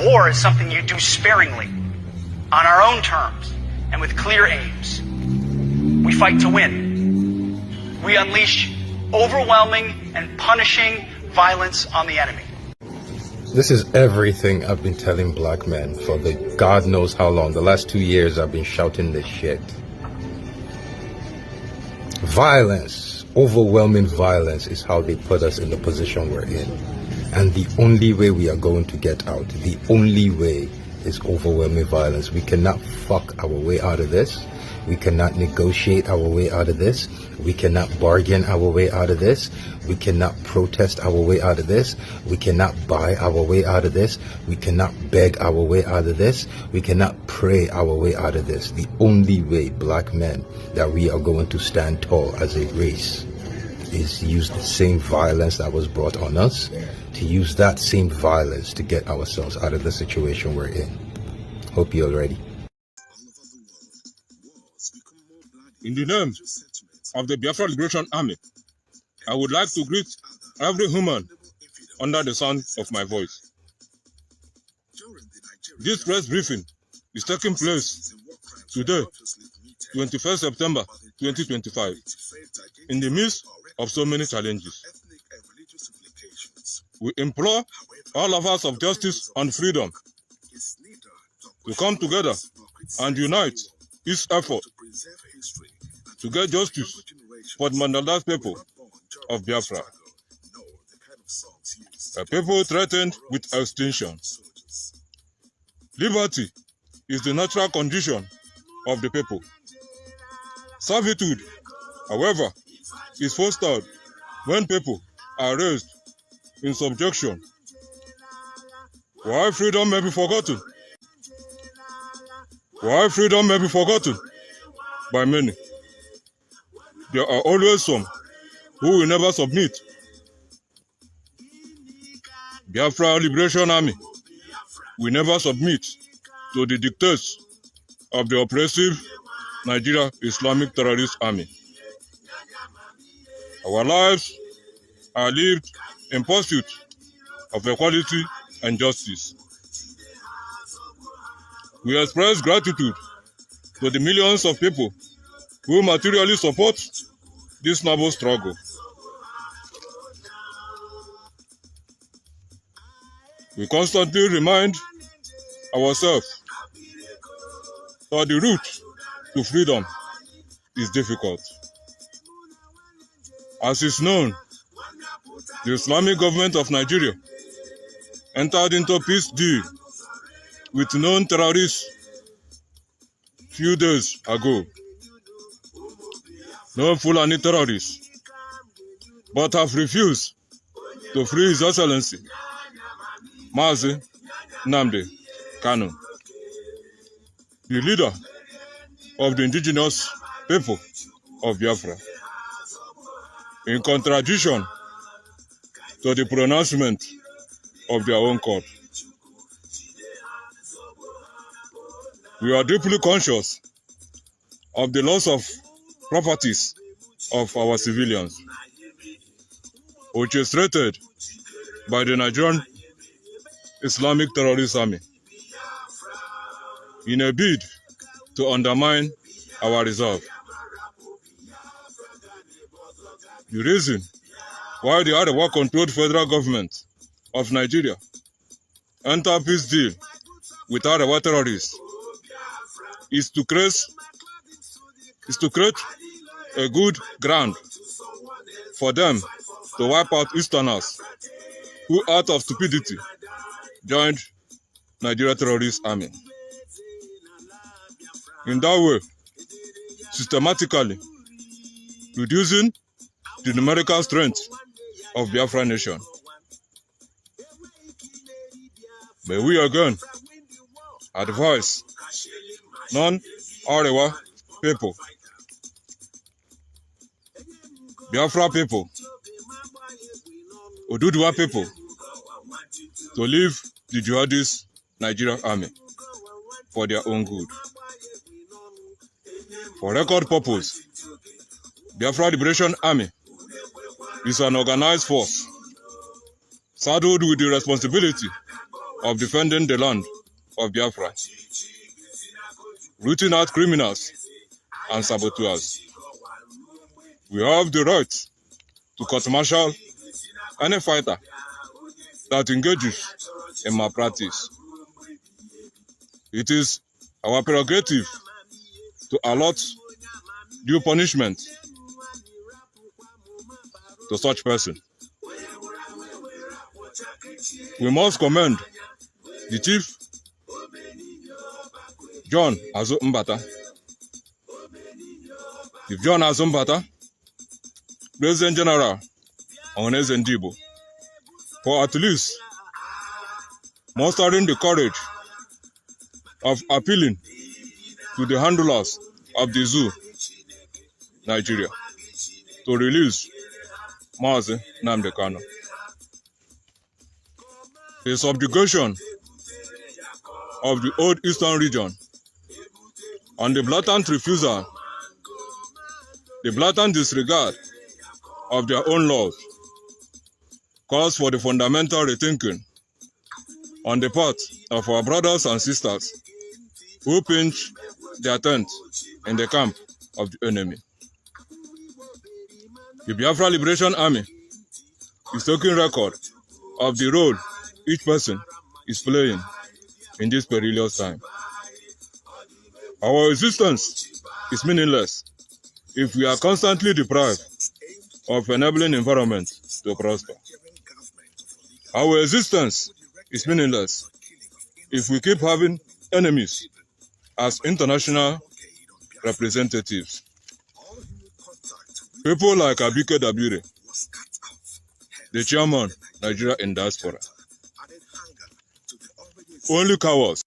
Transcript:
War is something you do sparingly, on our own terms, and with clear aims. We fight to win. We unleash overwhelming and punishing violence on the enemy. This is everything I've been telling black men for the God knows how long. The last 2 years I've been shouting this shit. Violence, overwhelming violence is how they put us in the position we're in. And the only way we are going to get out, the only way is overwhelming violence. We cannot fuck our way out of this. We cannot negotiate our way out of this. We cannot bargain our way out of this. We cannot protest our way out of this. We cannot buy our way out of this. We cannot beg our way out of this. We cannot pray our way out of this. The only way, black men, that we are going to stand tall as a race is use the same violence that was brought on us, to use that same violence to get ourselves out of the situation we're in. Hope you're ready. In the name of the Biafra Liberation Army, I would like to greet every human under the sound of my voice. This press briefing is taking place today, 21st September 2025, in the midst of so many challenges. We implore all lovers of justice and freedom to come together and unite each effort to get justice for the marginalized people of Biafra, a people threatened with extinction. Liberty is the natural condition of the people. Servitude, however, is fostered when people are raised in subjection. Why freedom may be forgotten? Why freedom may be forgotten by many, there are always some who will never submit. Biafra Liberation Army will never submit to the dictates of the oppressive Nigeria Islamic Terrorist Army. Our lives are lived in pursuit of equality and justice. We express gratitude to the millions of people who materially support this noble struggle. We constantly remind ourselves that the route to freedom is difficult. As is known, the Islamic government of Nigeria entered into peace deal with known terrorists few days ago. No Fulani terrorists, but have refused to free His Excellency Mazi Nnamdi Kanu, the leader of the indigenous people of Biafra, in contradiction to the pronouncement of their own court. We are deeply conscious of the loss of properties of our civilians, which is threatened by the Nigerian Islamic Terrorist Army in a bid to undermine our resolve. The reason why the Arewa-controlled federal government of Nigeria entered peace deal with Arewa terrorists is to create a good ground for them to wipe out Easterners who, out of stupidity, joined Nigeria Terrorist Army. In that way, systematically reducing the numerical strength of Biafra nation. But we again advise non-Arewa people, Biafra people, Oduduwa people, to leave the jihadist Nigerian army for their own good. For record purpose, Biafra Liberation Army is an organized force saddled with the responsibility of defending the land of Biafra, rooting out criminals and saboteurs. We have the right to court-martial any fighter that engages in malpractice. It is our prerogative to allot due punishment to such person. We must commend the Chief John Azu Mbata, Chief John Azu Mbata, President General Oneze Ndibo, for at least mustering the courage of appealing to the handlers of the zoo, Nigeria, to release Mazi Nnamdi Kanu. The subjugation of the old Eastern region and the blatant refusal, the blatant disregard of their own laws calls for the fundamental rethinking on the part of our brothers and sisters who pitch their tent in the camp of the enemy. The Biafra Liberation Army is taking record of the role each person is playing in this perilous time. Our existence is meaningless if we are constantly deprived of enabling environment to prosper. Our existence is meaningless if we keep having enemies as international representatives. People like Abike Dabire, the chairman, Nigeria in diaspora. Only cowards